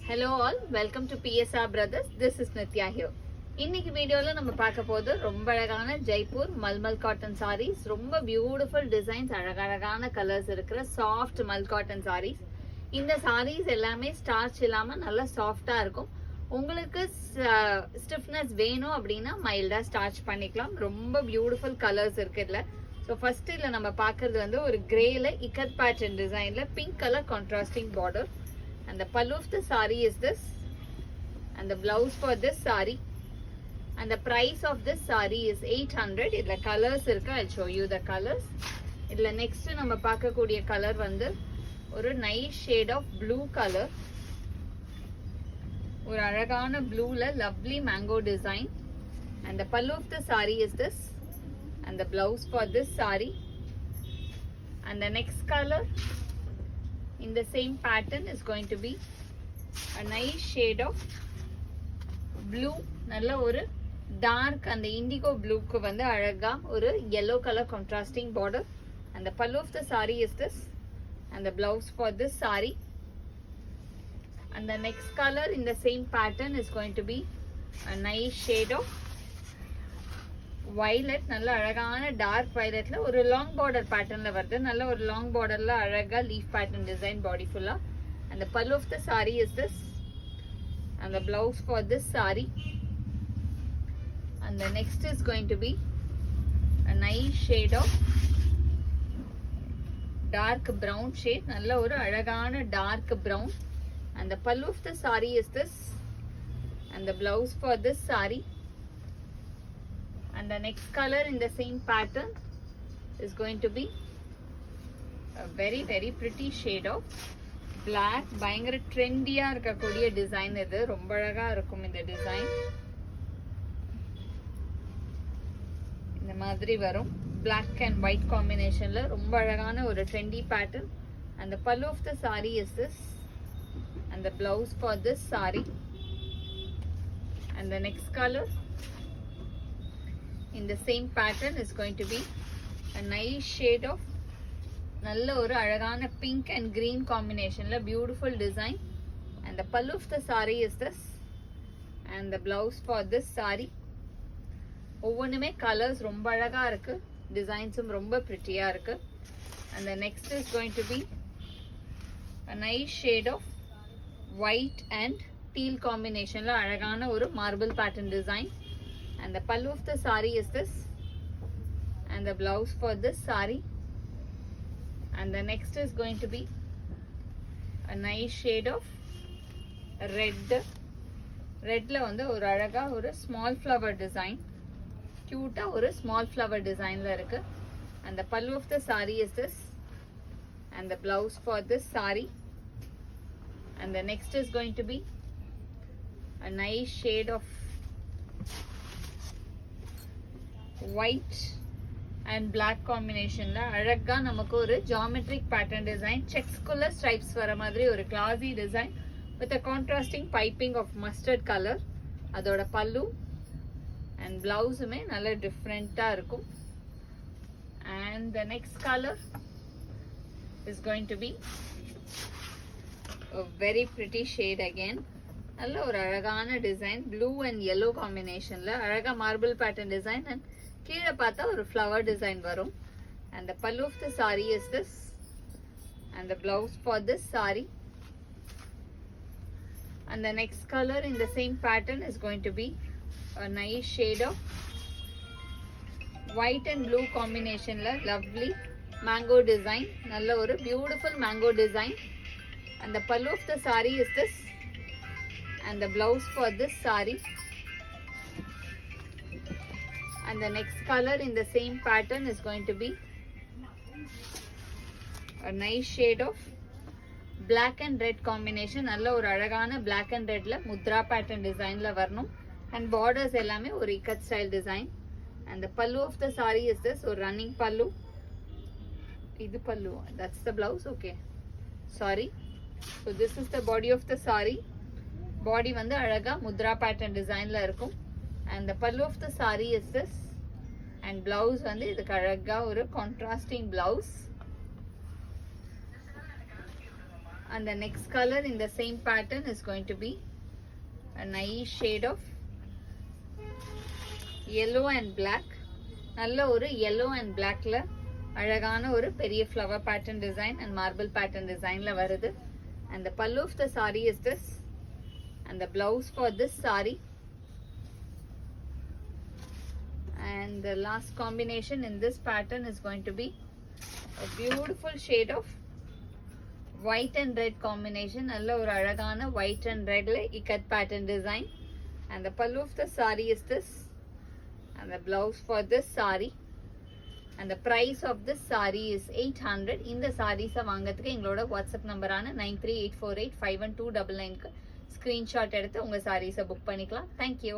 Hello all, welcome to PSR Brothers. This is Nitya here. இன்னைக்கு வீடியோல நம்ம பார்க்க போது ரொம்ப அழகான ஜெய்ப்பூர் மல்மல் காட்டன் sarees, ரொம்ப பியூட்டிஃபுல் டிசைன்ஸ், அழகழகான கலர்ஸ் இருக்கிற சாஃப்ட் மல் காட்டன் sarees. இந்த sarees எல்லாமே ஸ்டார்ச் இல்லாம நல்லா சாஃப்ட்டா இருக்கும். உங்களுக்கு ஸ்டிஃப்னஸ் வேணும் அப்படின்னா மைல்டா ஸ்டார்ச் பண்ணிக்கலாம். ரொம்ப பியூட்டிஃபுல் கலர்ஸ் இருக்கு இதுல. ஸோ ஃபர்ஸ்ட் இதுல நம்ம பார்க்கறது வந்து ஒரு கிரேல இக்கத் பேட்டர்ன் டிசைன்ல pink colour contrasting border. And the pallu of the saree is this, and the blouse for this saree, and the price of this saree is 800. idla colors irukku, I'll show you the colors. idla next நம்ம பார்க்க கூடிய color வந்து ஒரு nice shade of blue color, ஒரு அழகான blueல lovely mango design, and the pallu of the saree is this, and the blouse for this saree, and the next color in the same pattern is going to be a nice shade of blue, நல்ல ஒரு dark and the indigo blue க்கு வந்து அழகா ஒரு yellow color contrasting border, and the pallu of the saree is this, and the blouse for this saree, and the next color in the same pattern is going to be a nice shade of violet, நல்ல அழகான dark வயலட்ல ஒரு long border பேட்டர்ன்ல வருது. நல்ல ஒரு long பார்டர்ல அழகா leaf pattern design பாடி ஃபுல்லா. and the pallu of the saree is this, and the blouse for this saree, and the next is going to be a nice shade of dark brown shade, நல்ல ஒரு அழகான dark brown, and the pallu of the saree is this, and the blouse for this saree, and the next color in the same pattern is going to be a very pretty shade of black. பயங்கர ட்ரெண்டியா இருக்கக்கூடிய design இது, ரொம்ப அழகா இருக்கும் இந்த design. இந்த மாதிரி வரும் black and white combinationல ரொம்ப அழகான ஒரு trendy pattern, and the pallu of the saree is this, and the blouse for this saree, and the next color in the same pattern is going to be a nice shade of நல்ல ஒரு அழகான pink and green combinationல beautiful design, and the pallu of the saree is this, and the blouse for this saree. ஒவ்வொன்றுமே colours ரொம்ப அழகா இருக்கு, டிசைன்ஸும் ரொம்ப பிரிட்டியா இருக்கு. and the next is going to be a nice shade of white and teal combinationல அழகான ஒரு marble pattern design, and the pallu of the saree is this, and the blouse for this saree, and the next is going to be a nice shade of redல வந்து ஒரு அழகா ஒரு small flower design, cute ஒரு small flower designல இருக்கு, and the pallu of the saree is this, and the blouse for this saree, and the next is going to be a nice shade of white and black combinationல அழகா நமக்கு ஒரு geometric pattern design, செக்ஸ்குள்ள stripes வர மாதிரி ஒரு classy design with a contrasting piping of mustard color. அதோட பல்லு and blouseமே நல்ல டிஃப்ரெண்டா இருக்கும். and the next color is going to be a very pretty shade again, நல்ல ஒரு அழகான டிசைன், ப்ளூ அண்ட் yellow காம்பினேஷன்ல அழகா மார்பிள் பேட்டர்ன் டிசைன், அண்ட் கீழே பார்த்தா ஒரு ஃப்ளவர் டிசைன் வரும். and the pallu of the saree is this, and the blouse for this saree, and the next color in the same pattern is going to be a nice shade of white and blue combinationல lovely mango design, நல்ல ஒரு beautiful mango design, and the pallu of the saree is this, and the blouse for this saree, and the next color in the same pattern is going to be a nice shade of black and red combination, நல்ல ஒரு அழகான black and redல Mudra pattern designல வரணும், and borders எல்லாமே ஒரு ikat style design, and the pallu of the saree is this, ஒரு running pallu, இது pallu, that's the blouse, okay, sorry. so this is the body of the saree. body வந்து அழகா Mudra pattern designல இருக்கும், and the pallu of the saree is this, and blouse வந்து இதுக்கு அழகா ஒரு contrasting blouse, And the next color in the same pattern is going to be a nice shade of yellow and black. நல்ல ஒரு yellow and blackல அழகான ஒரு பெரிய flower pattern design and marble pattern designல வருது. And the pallu of the saree is this, and the blouse for this saree. And the last combination in this pattern is going to be a beautiful shade of white and red combination. நல்ல ஒரு அழகான white and redல ikat pattern design. And the pallu of the saree is this, and the blouse for this saree. And the price of this saree is 800. இந்த sarees வாங்குறதுக்கு எங்களோட WhatsApp நம்பரான 9384851299 க்கு screenshot எடுத்து உங்க sarees book பண்ணிக்கலாம். Thank you.